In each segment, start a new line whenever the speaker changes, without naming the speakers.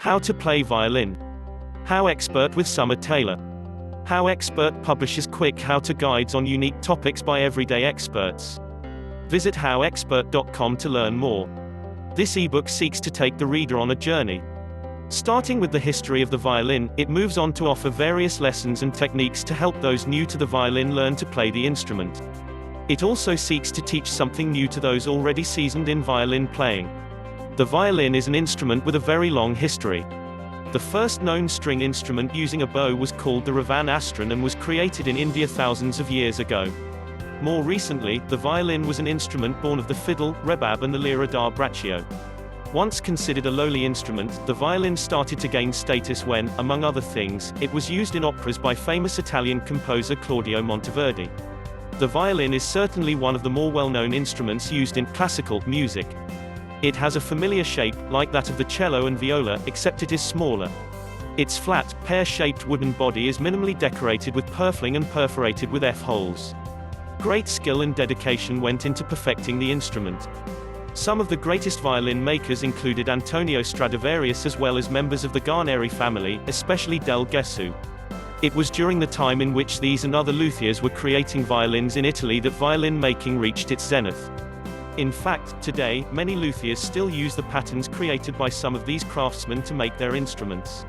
How to play violin. HowExpert with Summer Taylor. HowExpert publishes quick how-to guides on unique topics by everyday experts. Visit howexpert.com to learn more. This ebook seeks to take the reader on a journey. Starting with the history of the violin, it moves on to offer various lessons and techniques to help those new to the violin learn to play the instrument. It also seeks to teach something new to those already seasoned in violin playing. The violin is an instrument with a very long history. The first known string instrument using a bow was called the Ravan Astron and was created in India thousands of years ago. More recently, the violin was an instrument born of the fiddle, rebab and the lira da braccio. Once considered a lowly instrument, the violin started to gain status when, among other things, it was used in operas by famous Italian composer Claudio Monteverdi. The violin is certainly one of the more well-known instruments used in classical music. It has a familiar shape, like that of the cello and viola, except it is smaller. Its flat, pear-shaped wooden body is minimally decorated with purfling and perforated with F-holes. Great skill and dedication went into perfecting the instrument. Some of the greatest violin makers included Antonio Stradivarius as well as members of the Guarneri family, especially Del Gesù. It was during the time in which these and other luthiers were creating violins in Italy that violin making reached its zenith. In fact, today, many luthiers still use the patterns created by some of these craftsmen to make their instruments.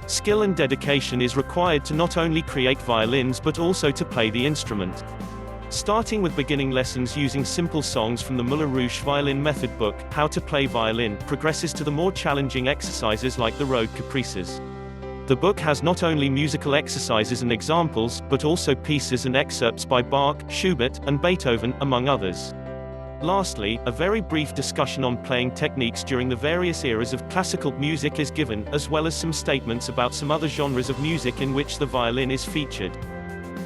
Skill and dedication is required to not only create violins but also to play the instrument. Starting with beginning lessons using simple songs from the Muller Rouge violin method book, How to Play Violin, progresses to the more challenging exercises like the Road Caprices. The book has not only musical exercises and examples, but also pieces and excerpts by Bach, Schubert, and Beethoven, among others. Lastly, a very brief discussion on playing techniques during the various eras of classical music is given, as well as some statements about some other genres of music in which the violin is featured.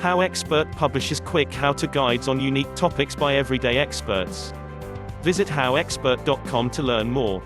HowExpert publishes quick how-to guides on unique topics by everyday experts. Visit howexpert.com to learn more.